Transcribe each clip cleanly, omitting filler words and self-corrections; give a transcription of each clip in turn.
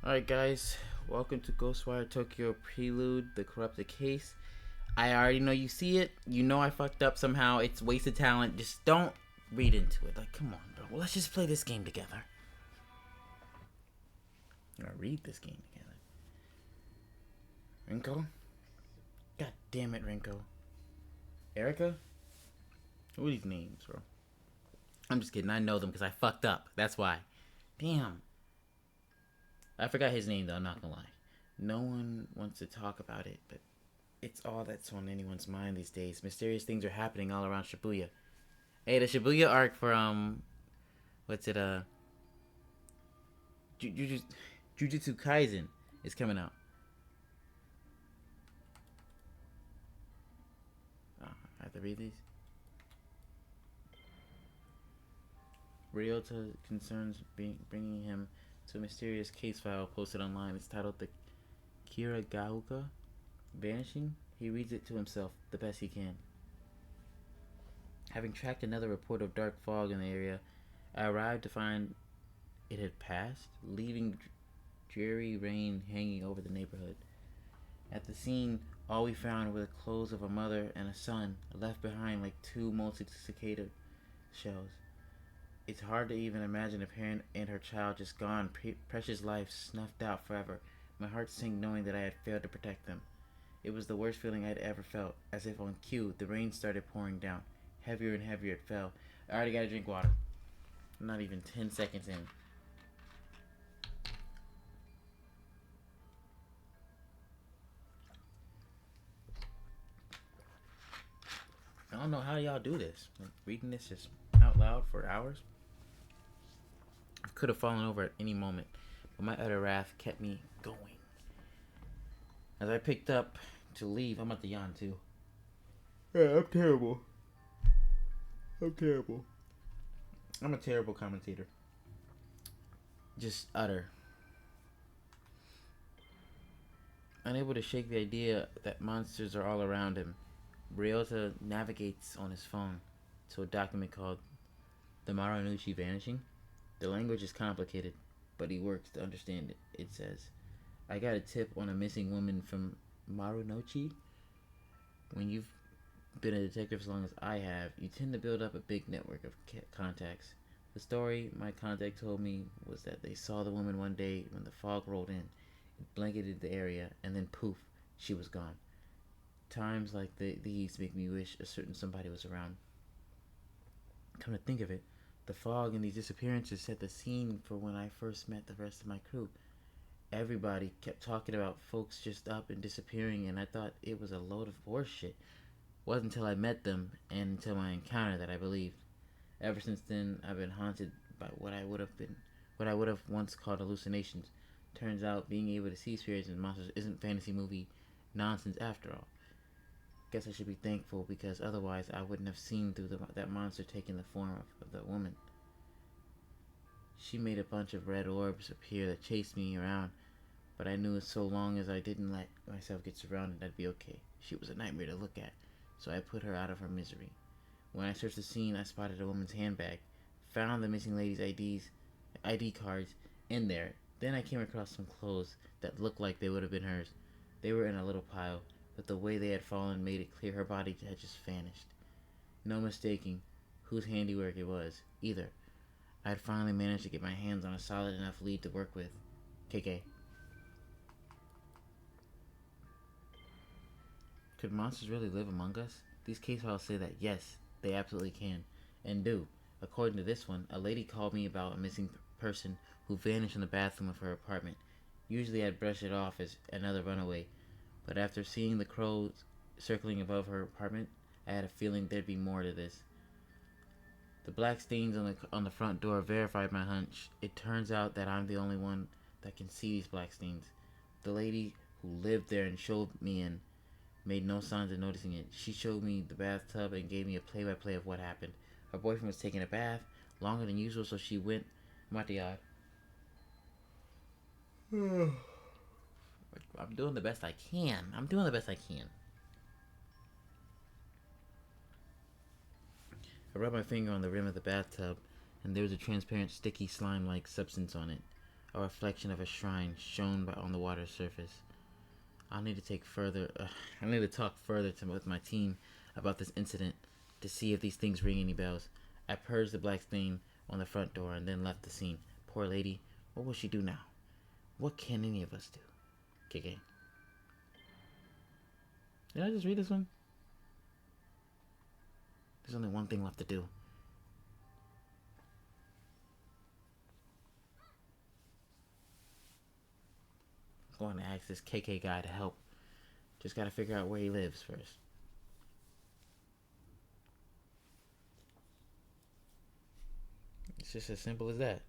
Alright guys, welcome to GHOSTWIRE Tokyo Prelude, the corrupted case. I already know you see it, you know I fucked up somehow, it's wasted talent, just don't read into it. Like, come on bro, well, let's just play this game together. Or read this game together. Rinko? God damn it, Rinko. Erica? Who are these names, bro? I'm just kidding, I know them because I fucked up, that's why. Damn. I forgot his name though, I'm not gonna lie. No one wants to talk about it, but it's all that's on anyone's mind these days. Mysterious things are happening all around Shibuya. Hey, the Shibuya arc for, what's it, Jujutsu Kaisen is coming out. Oh, I have to read these. Ryota concerns bringing him to a mysterious case file posted online. It's titled The Kiragaoka Vanishing. He reads it to himself the best he can. Having tracked another report of dark fog in the area, I arrived to find it had passed, leaving dreary rain hanging over the neighborhood. At the scene, all we found were the clothes of a mother and a son, left behind like two molted cicada shells. It's hard to even imagine a parent and her child just gone, precious life snuffed out forever. My heart sank knowing that I had failed to protect them. It was the worst feeling I'd ever felt. As if on cue, the rain started pouring down. Heavier and heavier it fell. I already gotta drink water. I'm not even 10 seconds in. I don't know how y'all do this. Like, reading this just out loud for hours. I could have fallen over at any moment, but my utter wrath kept me going. As I picked up to leave, I'm at the yawn too. Yeah, I'm terrible. I'm a terrible commentator. Just utter. Unable to shake the idea that monsters are all around him, Ryota navigates on his phone to a document called The Marunouchi Vanishing. The language is complicated, but he works to understand it. It says, I got a tip on a missing woman from Marunouchi. When you've been a detective as long as I have, you tend to build up a big network of contacts. The story my contact told me was that they saw the woman one day when the fog rolled in. It blanketed the area, and then poof, she was gone. Times like these make me wish a certain somebody was around. Come to think of it, the fog and these disappearances set the scene for when I first met the rest of my crew. Everybody kept talking about folks just up and disappearing, and I thought it was a load of horseshit. It wasn't until I met them and until my encounter that I believed. Ever since then, I've been haunted by what I would have once called hallucinations. Turns out being able to see spirits and monsters isn't fantasy movie nonsense after all. Guess I should be thankful, because otherwise I wouldn't have seen through that monster taking the form of the woman. She made a bunch of red orbs appear that chased me around, but I knew so long as I didn't let myself get surrounded, I'd be okay. She was a nightmare to look at, so I put her out of her misery. When I searched the scene, I spotted a woman's handbag, found the missing lady's ID cards in there. Then I came across some clothes that looked like they would have been hers. They were in a little pile, but the way they had fallen made it clear her body had just vanished. No mistaking whose handiwork it was, either. I had finally managed to get my hands on a solid enough lead to work with. KK. Could monsters really live among us? These case files say that yes, they absolutely can, and do. According to this one, a lady called me about a missing person who vanished in the bathroom of her apartment. Usually I'd brush it off as another runaway, but after seeing the crows circling above her apartment, I had a feeling there'd be more to this. The black stains on the front door verified my hunch. It turns out that I'm the only one that can see these black stains. The lady who lived there and showed me in made no signs of noticing it. She showed me the bathtub and gave me a play-by-play of what happened. Her boyfriend was taking a bath longer than usual, so she went. I'm doing the best I can. I rubbed my finger on the rim of the bathtub, and there was a transparent, sticky, slime-like substance on it. a reflection of a shrine shone on the water's surface. I need to talk further with my team about this incident to see if these things ring any bells. I purged the black stain on the front door and then left the scene. Poor lady, what will she do now? What can any of us do? KK. Did I just read this one? There's only one thing left to do. I'm going to ask this KK guy to help. Just gotta figure out where he lives first. It's just as simple as that.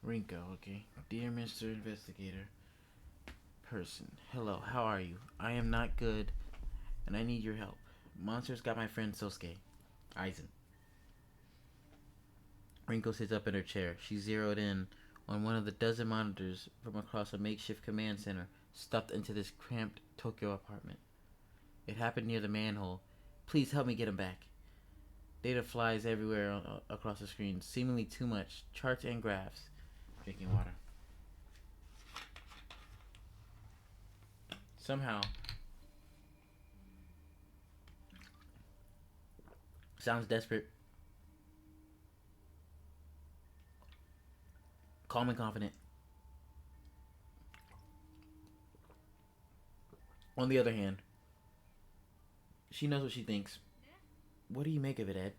Rinko, okay. Dear Mr. Investigator Person, hello, how are you? I am not good, and I need your help. Monsters got my friend Sosuke. Aizen. Rinko sits up in her chair. She zeroed in on one of the dozen monitors from across a makeshift command center stuffed into this cramped Tokyo apartment. It happened near the manhole. Please help me get him back. Data flies everywhere across the screen, seemingly too much. Charts and graphs. Drinking water. Somehow. Sounds desperate. Calm and confident. On the other hand, she knows what she thinks. What do you make of it, Ed?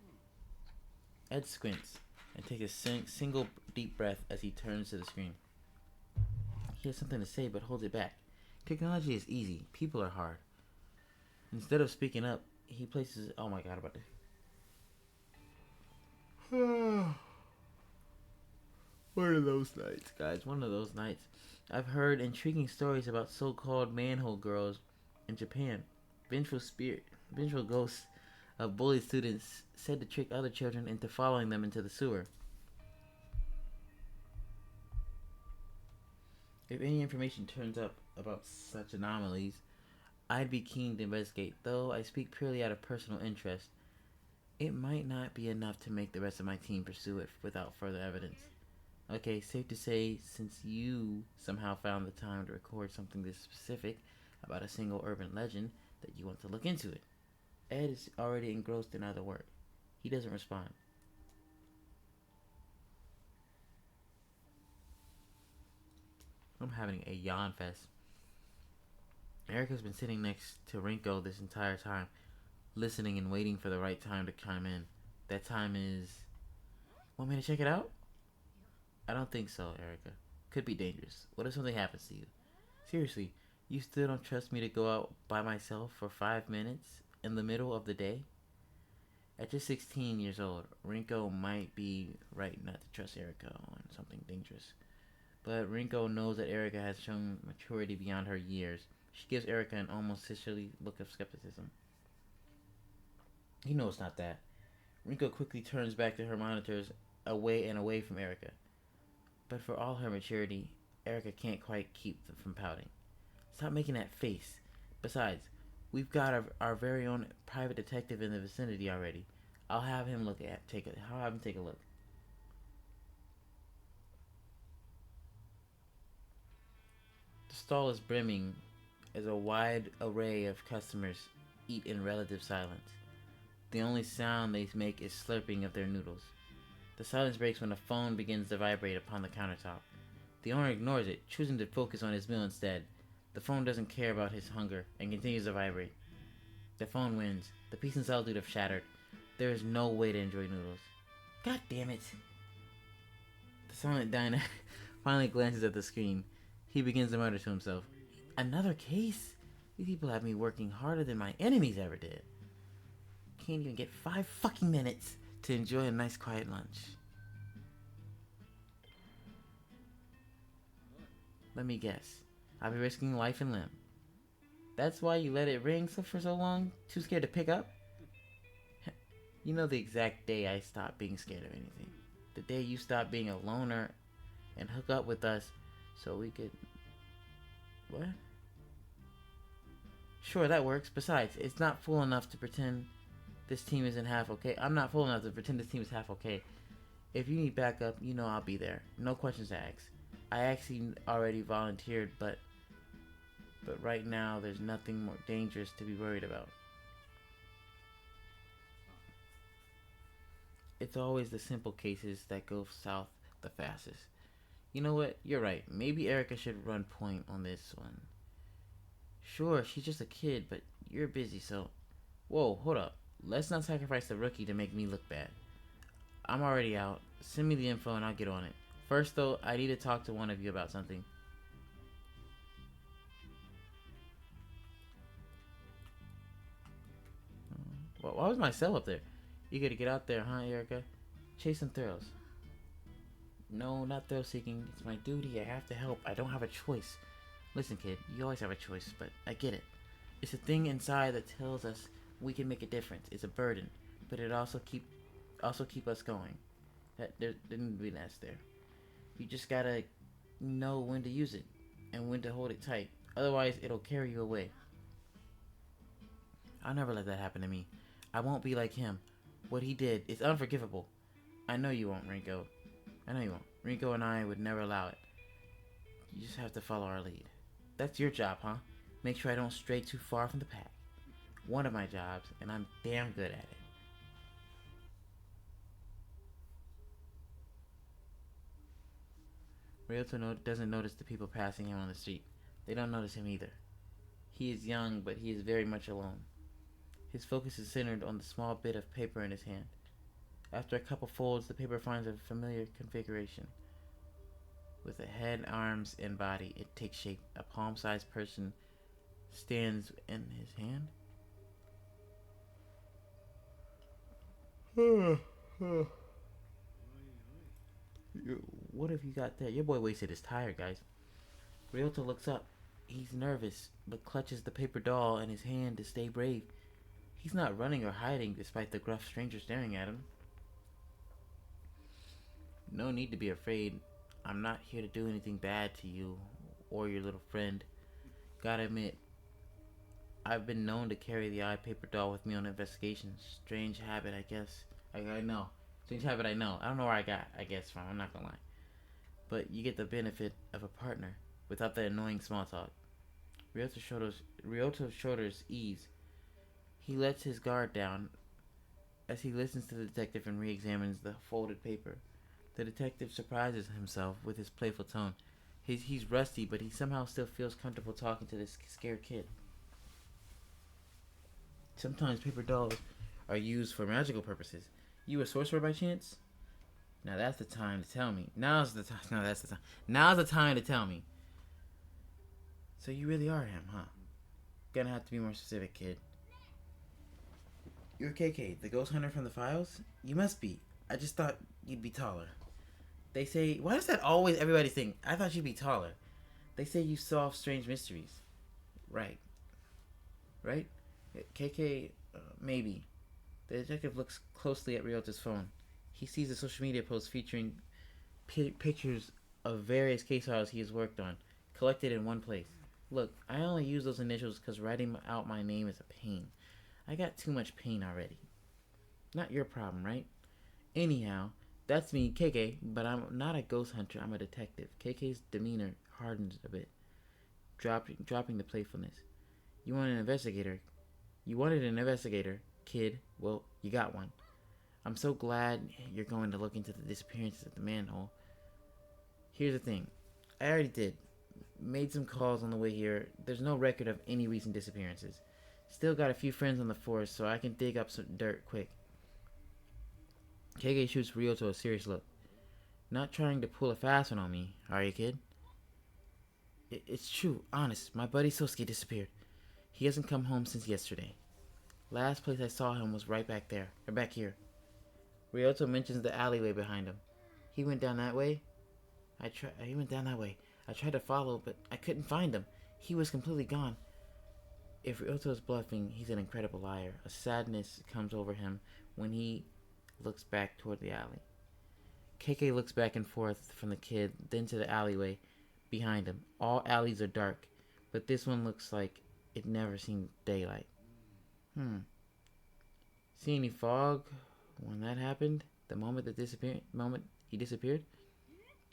Ed squints and takes a single deep breath as he turns to the screen. He has something to say but holds it back. Technology is easy. People are hard. Instead of speaking up, he places... Oh my god, about to... One of those nights, guys. One of those nights. I've heard intriguing stories about so-called manhole girls in Japan. Vengeful ghosts of bullied students said to trick other children into following them into the sewer. If any information turns up about such anomalies, I'd be keen to investigate. Though I speak purely out of personal interest, it might not be enough to make the rest of my team pursue it without further evidence. Okay, safe to say, since you somehow found the time to record something this specific about a single urban legend, that you want to look into it. Ed is already engrossed in other work. He doesn't respond. I'm having a yawn fest. Erica's been sitting next to Rinko this entire time, listening and waiting for the right time to chime in. That time is... Want me to check it out? I don't think so, Erica. Could be dangerous. What if something happens to you? Seriously, you still don't trust me to go out by myself for 5 minutes in the middle of the day? At just 16 years old, Rinko might be right not to trust Erica on something dangerous. But Rinko knows that Erica has shown maturity beyond her years. She gives Erica an almost sisterly look of skepticism. You know it's not that. Rinko quickly turns back to her monitors, away from Erica. But for all her maturity, Erica can't quite keep from pouting. Stop making that face. Besides, we've got our very own private detective in the vicinity already. I'll have him take a look. The stall is brimming as a wide array of customers eat in relative silence. The only sound they make is slurping of their noodles. The silence breaks when a phone begins to vibrate upon the countertop. The owner ignores it, choosing to focus on his meal instead. The phone doesn't care about his hunger and continues to vibrate. The phone wins. The peace and solitude have shattered. There is no way to enjoy noodles. God damn it. The silent diner finally glances at the screen. He begins to mutter to himself. Another case? These people have me working harder than my enemies ever did. Can't even get 5 fucking minutes to enjoy a nice quiet lunch. Let me guess. I'll be risking life and limb. That's why you let it ring for so long? Too scared to pick up? You know the exact day I stopped being scared of anything. The day you stopped being a loner and hook up with us so we could... What? Sure, that works. Besides, it's not fool enough to pretend this team isn't half okay. I'm not fool enough to pretend this team is half okay. If you need backup, you know I'll be there. No questions asked. I actually already volunteered, but right now there's nothing more dangerous to be worried about. It's always the simple cases that go south the fastest. You know what? You're right. Maybe Erica should run point on this one. Sure, she's just a kid, but you're busy, so... Whoa, hold up. Let's not sacrifice the rookie to make me look bad. I'm already out. Send me the info and I'll get on it. First, though, I need to talk to one of you about something. Well, why was my cell up there? You gotta get out there, huh, Erica? Chase some thrills. No, not thrill seeking. It's my duty. I have to help. I don't have a choice. Listen, kid, you always have a choice, but I get it. It's a thing inside that tells us we can make a difference. It's a burden, but it also keep us going. That there didn't be that there. You just gotta know when to use it and when to hold it tight. Otherwise, it'll carry you away. I'll never let that happen to me. I won't be like him. What he did is unforgivable. I know you won't, Rinko. I know you won't. Rinko and I would never allow it. You just have to follow our lead. That's your job, huh? Make sure I don't stray too far from the pack. One of my jobs, and I'm damn good at it. Ryoto doesn't notice the people passing him on the street. They don't notice him either. He is young, but he is very much alone. His focus is centered on the small bit of paper in his hand. After a couple folds, the paper finds a familiar configuration. With a head, arms, and body, it takes shape. A palm-sized person stands in his hand. What have you got there? Your boy wasted his tire, guys. Ryoto looks up. He's nervous, but clutches the paper doll in his hand to stay brave. He's not running or hiding despite the gruff stranger staring at him. No need to be afraid. I'm not here to do anything bad to you or your little friend. Gotta admit, I've been known to carry the eye paper doll with me on investigations. Strange habit, I guess. I know. Strange habit, I know. I don't know where I guess from. I'm not gonna lie. But you get the benefit of a partner without the annoying small talk. Ryoto's shoulders ease. He lets his guard down as he listens to the detective and re-examines the folded paper. The detective surprises himself with his playful tone. He's rusty, but he somehow still feels comfortable talking to this scared kid. Sometimes paper dolls are used for magical purposes. You a sorcerer by chance? Now that's the time to tell me. Now's the time to tell me. So you really are him, huh? Gonna have to be more specific, kid. You're KK, the ghost hunter from the files? You must be. I just thought you'd be taller. They say... Why does that always everybody think? I thought you'd be taller. They say you solve strange mysteries. Right. Right? KK, maybe. The detective looks closely at Ryoto's phone. He sees a social media post featuring pictures of various case files he has worked on, collected in one place. Look, I only use those initials because writing out my name is a pain. I got too much pain already. Not your problem, right? Anyhow, that's me, KK, but I'm not a ghost hunter, I'm a detective. KK's demeanor hardens a bit, dropping the playfulness. You wanted an investigator, kid. Well, you got one. I'm so glad you're going to look into the disappearances at the manhole. Here's the thing. I already did. Made some calls on the way here. There's no record of any recent disappearances. Still got a few friends on the force, so I can dig up some dirt quick. KK shoots Ryoto a serious look. Not trying to pull a fast one on me, are you, kid? It's true, honest. My buddy Sosuke disappeared. He hasn't come home since yesterday. Last place I saw him was right back there, or back here. Ryoto mentions the alleyway behind him. He went down that way? He went down that way. I tried to follow, but I couldn't find him. He was completely gone. If Ryoto is bluffing, he's an incredible liar. A sadness comes over him when he looks back toward the alley. KK looks back and forth from the kid, then to the alleyway behind him. All alleys are dark, but this one looks like it never seen daylight. See any fog when that happened? The moment he disappeared?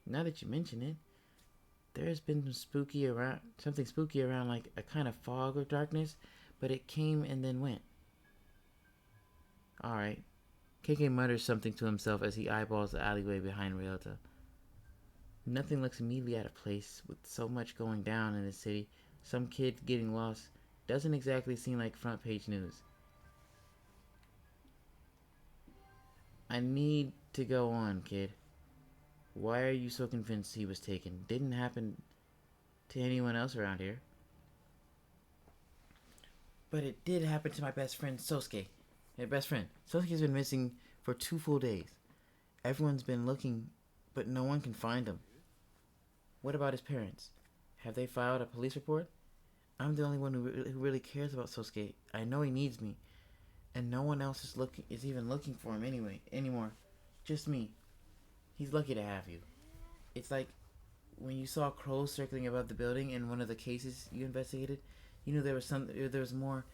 Now that you mention it, there's been something spooky around, like a kind of fog or darkness, but it came and then went. Alright. KK mutters something to himself as he eyeballs the alleyway behind Ryoto. Nothing looks immediately out of place with so much going down in the city. Some kid getting lost doesn't exactly seem like front page news. I need to go on, kid. Why are you so convinced he was taken? Didn't happen to anyone else around here. But it did happen to my best friend, Sosuke. My best friend. Sosuke's been missing for 2 full days. Everyone's been looking, but no one can find him. What about his parents? Have they filed a police report? I'm the only one who really cares about Sosuke. I know he needs me. And no one else is even looking for him anymore. Just me. He's lucky to have you. It's like when you saw crows circling above the building in one of the cases you investigated. You knew there was more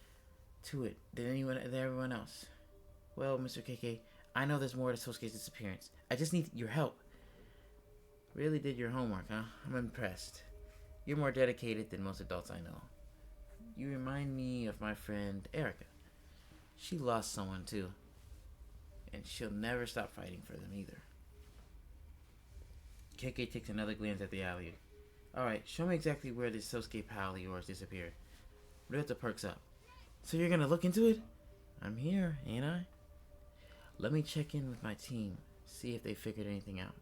to it than everyone else. Well, Mr. KK, I know there's more to Sosuke's disappearance. I just need your help. Really did your homework, huh? I'm impressed. You're more dedicated than most adults I know. You remind me of my friend Erica. She lost someone too. And she'll never stop fighting for them either. KK takes another glance at the alley. Alright, show me exactly where this Sosuke pal of yours disappeared. Ryota perks up. So you're gonna look into it? I'm here, ain't I? Let me check in with my team, see if they figured anything out.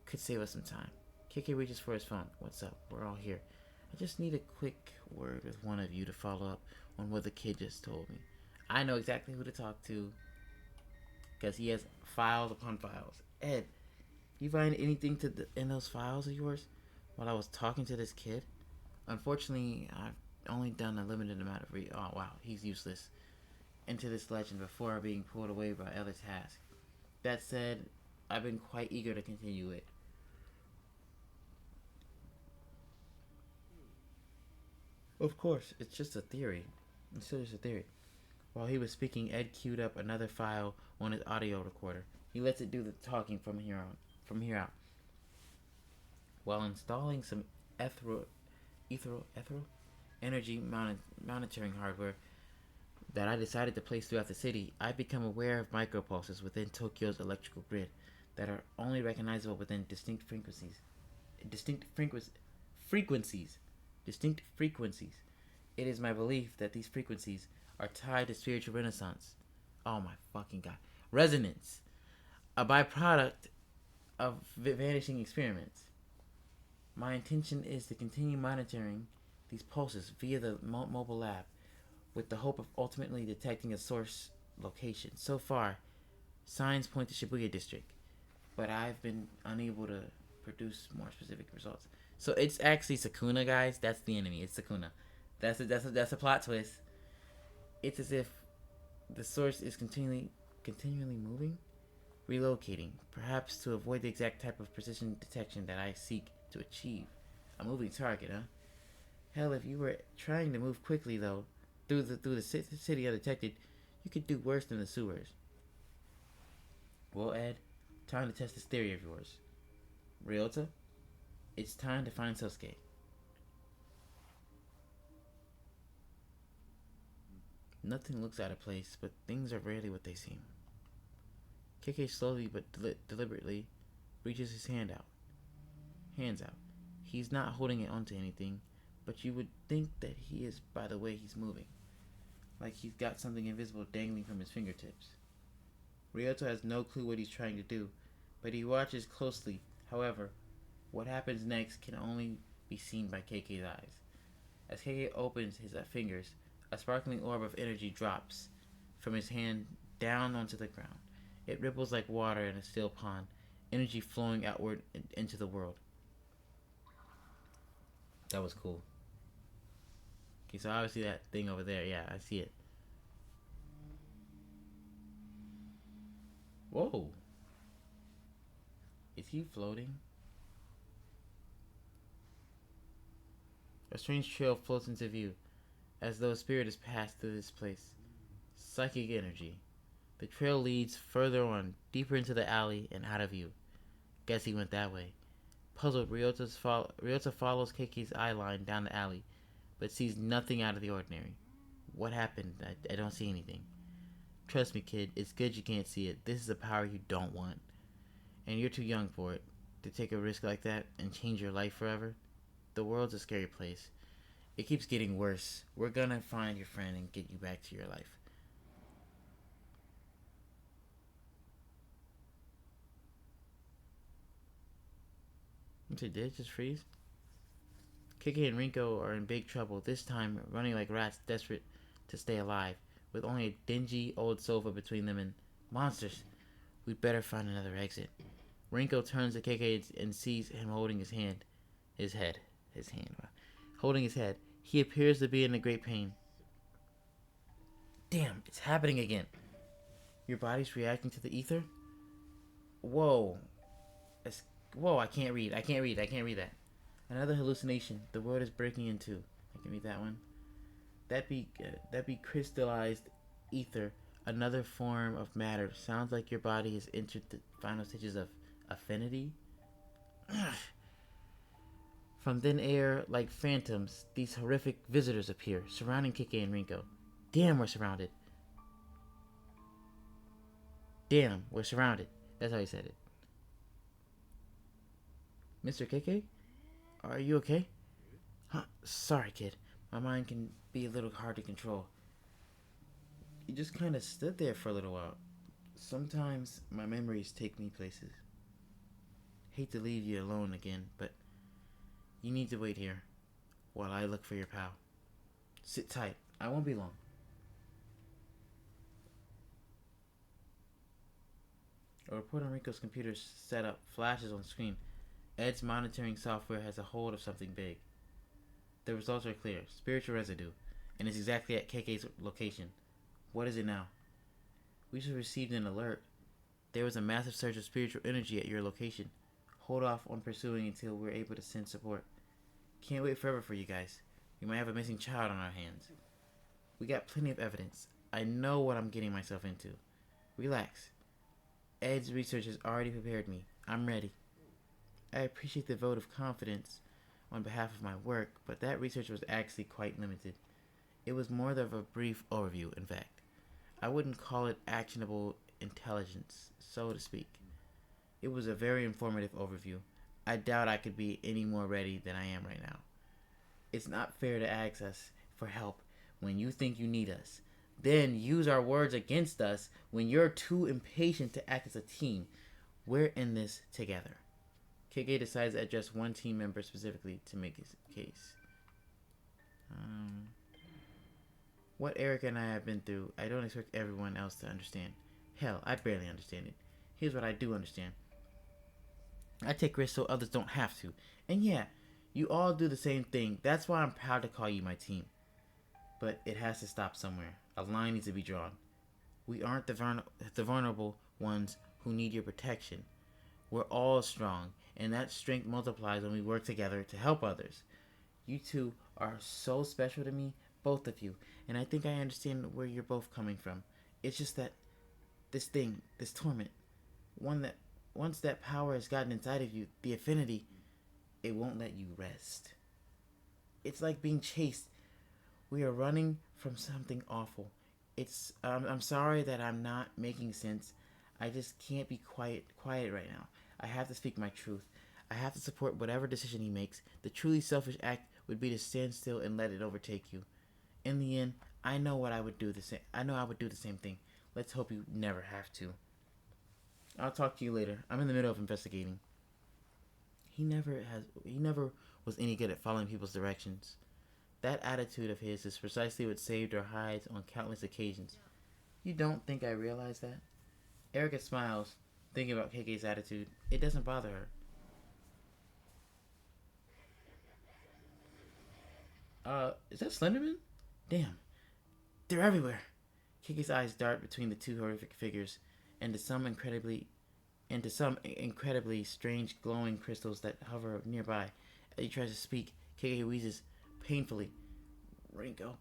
Could save us some time. KK reaches for his phone. What's up? We're all here. I just need a quick word with one of you to follow up on what the kid just told me. I know exactly who to talk to, because he has files upon files. Ed, you find anything in those files of yours while I was talking to this kid? Unfortunately, I've only done a limited amount of oh wow, he's useless. Into this legend before being pulled away by other tasks. That said, I've been quite eager to continue it. Of course, it's just a theory. It's still just a theory. While he was speaking, Ed queued up another file on his audio recorder. He lets it do the talking from here out. While installing some energy monitoring hardware that I decided to place throughout the city, I've become aware of micropulses within Tokyo's electrical grid that are only recognizable within distinct frequencies. It is my belief that these frequencies are tied to spiritual renaissance. Oh my fucking god. Resonance. A byproduct of vanishing experiments. My intention is to continue monitoring these pulses via the mobile lab with the hope of ultimately detecting a source location. So far, signs point to Shibuya district, but I've been unable to produce more specific results. So it's actually Sukuna, guys. That's the enemy. It's Sukuna. That's a plot twist. It's as if the source is continually moving, relocating, perhaps to avoid the exact type of precision detection that I seek to achieve. A moving target, huh? Hell, if you were trying to move quickly though, through the city undetected, you could do worse than the sewers. Well, Ed, time to test this theory of yours. Ryota, it's time to find Sosuke. Nothing looks out of place, but things are rarely what they seem. KK slowly but deliberately reaches his hands out. He's not holding it onto anything, but you would think that he is by the way he's moving. Like he's got something invisible dangling from his fingertips. Ryota has no clue what he's trying to do, but he watches closely. However, what happens next can only be seen by KK's eyes. As KK opens his fingers, a sparkling orb of energy drops from his hand down onto the ground. It ripples like water in a still pond, energy flowing outward into the world. That was cool. Okay, so obviously that thing over there, yeah, I see it. Whoa. Is he floating? A strange trail floats into view, as though a spirit has passed through this place. Psychic energy. The trail leads further on, deeper into the alley and out of view. Guess he went that way. Puzzled, Ryota follows Keki's eye line down the alley, but sees nothing out of the ordinary. What happened? I don't see anything. Trust me, kid, it's good you can't see it. This is a power you don't want. And you're too young for it. To take a risk like that and change your life forever. The world's a scary place. It keeps getting worse. We're gonna find your friend and get you back to your life. Did it just freeze? Kiki and Rinko are in big trouble, this time running like rats desperate to stay alive, with only a dingy old sofa between them and monsters. We'd better find another exit. Rinko turns to Kiki and sees him holding his hand. Holding his head. He appears to be in a great pain. Damn, it's happening again. Your body's reacting to the ether? Whoa. Whoa, I can't read that. Another hallucination. The world is breaking in two. I can read that one. That be crystallized ether, another form of matter. Sounds like your body has entered the final stages of affinity. From thin air, like phantoms, these horrific visitors appear, surrounding Kiki and Rinko. Damn, we're surrounded. That's how he said it. Mr. Kiki? Are you okay? Huh? Sorry, kid. My mind can be a little hard to control. You just kind of stood there for a little while. Sometimes my memories take me places. Hate to leave you alone again, but you need to wait here while I look for your pal. Sit tight. I won't be long. A report on Rinko's computer setup flashes on screen. Ed's monitoring software has a hold of something big. The results are clear. Spiritual residue. And it's exactly at KK's location. What is it now? We just received an alert. There was a massive surge of spiritual energy at your location. Hold off on pursuing until we're able to send support. Can't wait forever for you guys. We might have a missing child on our hands. We got plenty of evidence. I know what I'm getting myself into. Relax. Ed's research has already prepared me. I'm ready. I appreciate the vote of confidence on behalf of my work, but that research was actually quite limited. It was more of a brief overview, in fact. I wouldn't call it actionable intelligence, so to speak. It was a very informative overview. I doubt I could be any more ready than I am right now. It's not fair to ask us for help when you think you need us, then use our words against us when you're too impatient to act as a team. We're in this together. KK decides to address one team member specifically to make his case. What Erica and I have been through, I don't expect everyone else to understand. Hell, I barely understand it. Here's what I do understand. I take risks so others don't have to. And yeah, you all do the same thing. That's why I'm proud to call you my team. But it has to stop somewhere. A line needs to be drawn. We aren't the vulnerable ones who need your protection. We're all strong, and that strength multiplies when we work together to help others. You two are so special to me, both of you, and I think I understand where you're both coming from. It's just that this torment, once that power has gotten inside of you, the affinity, it won't let you rest. It's like being chased. We are running from something awful. I'm sorry that I'm not making sense. I just can't be quiet right now. I have to speak my truth. I have to support whatever decision he makes. The truly selfish act would be to stand still and let it overtake you. In the end, I know I would do the same thing. Let's hope you never have to. I'll talk to you later. I'm in the middle of investigating. He never was any good at following people's directions. That attitude of his is precisely what saved our hides on countless occasions. You don't think I realize that? Erica smiles, thinking about KK's attitude. It doesn't bother her. Is that Slenderman? Damn, they're everywhere. Keke's eyes dart between the two horrific figures and some incredibly strange glowing crystals that hover nearby. As he tries to speak, Keke wheezes painfully. Rinko,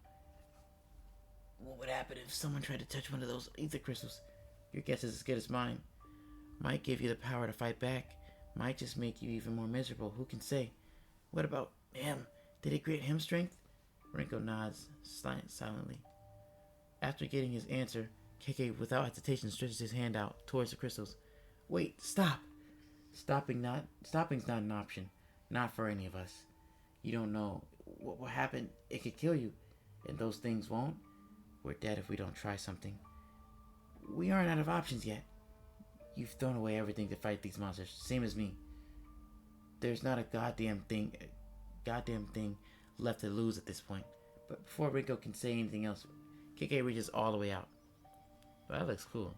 what would happen if someone tried to touch one of those ether crystals? Your guess is as good as mine. Might give you the power to fight back. Might just make you even more miserable. Who can say? What about him? Did it grant him strength? Rinko nods silently. After getting his answer, Keke without hesitation stretches his hand out towards the crystals. Wait, stop! Stopping's not an option. Not for any of us. You don't know what will happen. It could kill you. And those things won't. We're dead if we don't try something. We aren't out of options yet. You've thrown away everything to fight these monsters, same as me. There's not a goddamn thing left to lose at this point. But before Rinko can say anything else, Keke reaches all the way out. Well, that looks cool.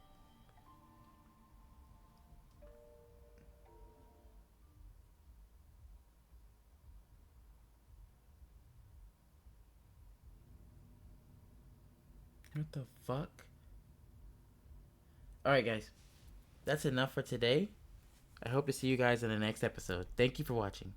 What the fuck? Alright, guys. That's enough for today. I hope to see you guys in the next episode. Thank you for watching.